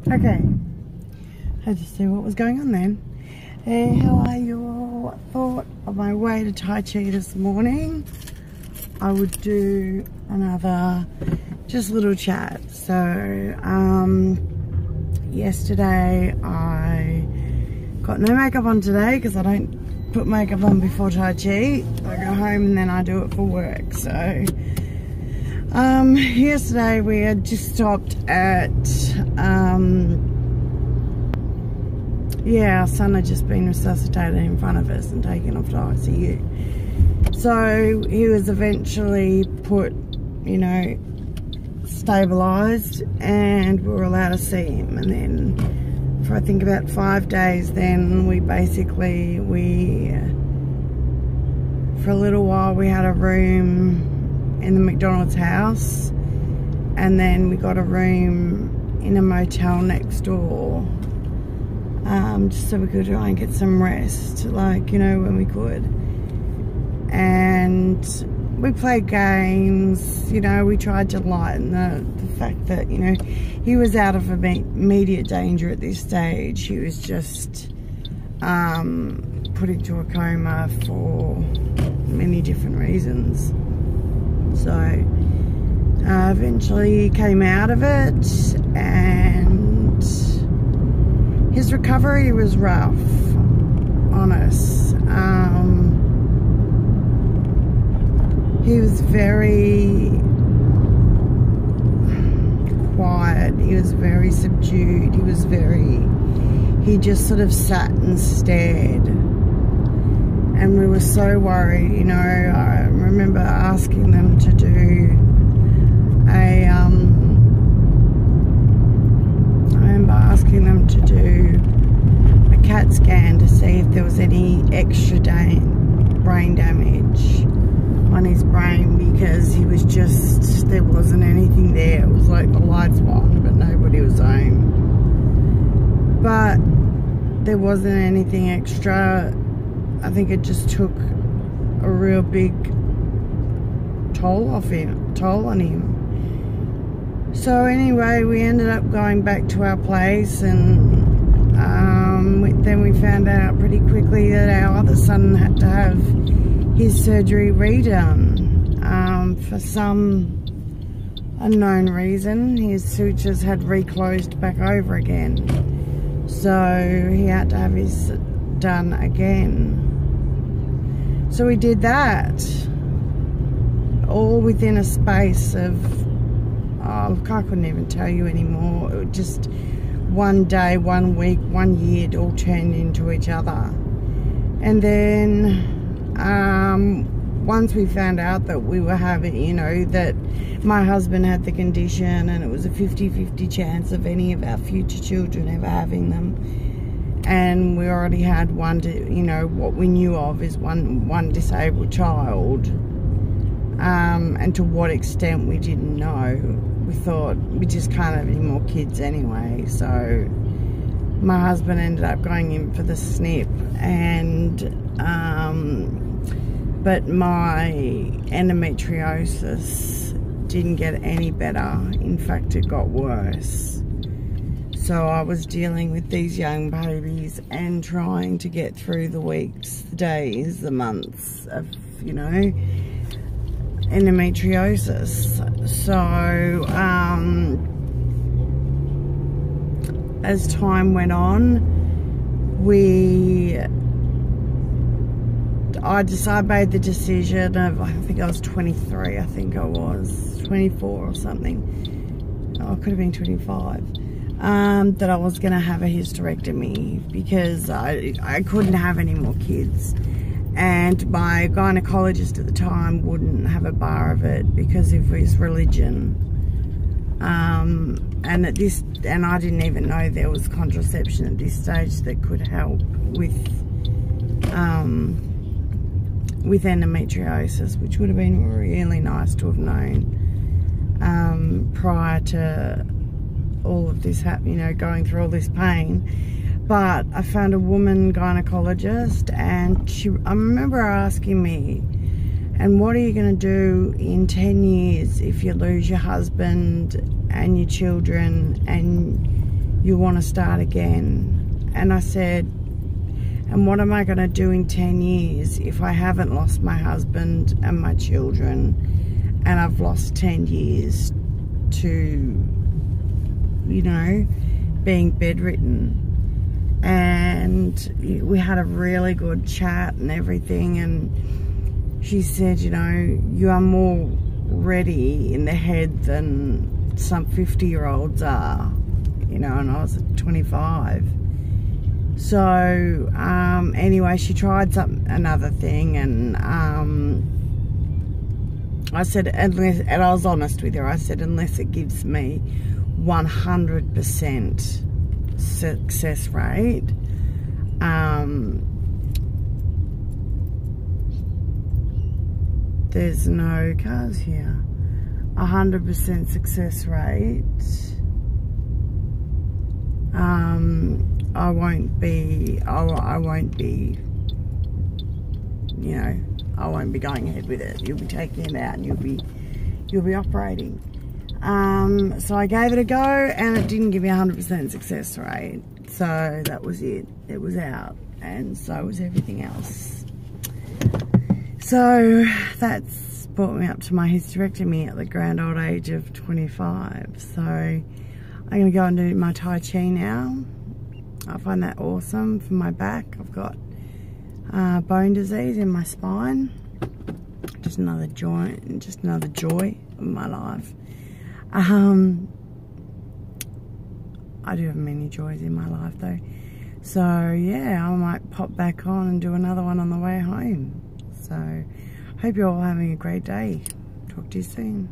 Okay, had to see what was going on then. Hey, how are you all? I thought on my way to Tai Chi this morning I would do another just little chat. So yesterday I got no makeup on today because I don't put makeup on before Tai Chi. I go home and then I do it for work. So yesterday we had just stopped at our son had just been resuscitated in front of us and taken off to ICU. So he was eventually put, you know, stabilised, and we were allowed to see him. And then for I think about 5 days then for a little while we had a room in the McDonald's house, and then we got a room in a motel next door, just so we could try and get some rest, like, you know, when we could. And we played games, you know, we tried to lighten the fact that, you know, he was out of immediate danger at this stage. He was just put into a coma for many different reasons. So eventually he came out of it, and his recovery was rough on us. He was very quiet, he was very subdued, he just sort of sat and stared. And we were so worried, you know. I remember asking them to do a CAT scan to see if there was any extra brain damage on his brain, because he was just, there wasn't anything there. It was like the lights were on but nobody was home. But there wasn't anything extra. I think it just took a real big toll on him. So anyway, we ended up going back to our place, and then we found out pretty quickly that our other son had to have his surgery redone. For some unknown reason, his sutures had reclosed back over again. So he had to have his done again. So we did that, all within a space of, oh look, I couldn't even tell you anymore. It was just 1 day, 1 week, 1 year, it all turned into each other. And then once we found out that we were having, you know, that my husband had the condition, and it was a 50-50 chance of any of our future children ever having them, and we already had one, you know, what we knew of is one disabled child, and to what extent we didn't know. We thought we just can't have any more kids anyway. So my husband ended up going in for the snip, and but my endometriosis didn't get any better. In fact, it got worse. So I was dealing with these young babies and trying to get through the weeks, the days, the months of, you know, endometriosis. So as time went on, I made the decision of, I think I was 23, I think I was 24 or something. Oh, it could have been 25. That I was going to have a hysterectomy because I couldn't have any more kids. And my gynecologist at the time wouldn't have a bar of it because of his religion. And I didn't even know there was contraception at this stage that could help with endometriosis, which would have been really nice to have known prior to all of this happening, you know, going through all this pain. But I found a woman gynecologist, and I remember her asking me, and what are you going to do in 10 years if you lose your husband and your children and you want to start again. And I said, and what am I going to do in 10 years if I haven't lost my husband and my children, and I've lost 10 years to, you know, being bedridden? And we had a really good chat and everything, and she said, you know, you are more ready in the head than some 50-year-olds are, you know, and I was 25. So anyway, she tried another thing, and I said, and I was honest with her, I said, unless it gives me 100% success rate, there's no cars here. 100% success rate, I won't be, you know, I won't be going ahead with it. You'll be taking it out and you'll be operating. So I gave it a go, and it didn't give me 100% success rate. So that was it. It was out, and so was everything else. So that's brought me up to my hysterectomy at the grand old age of 25. So I'm going to go and do my Tai Chi now. I find that awesome for my back. I've got bone disease in my spine. Just another joint, just another joy of my life. I do have many joys in my life though. So yeah, I might pop back on and do another one on the way home. So hope you're all having a great day. Talk to you soon.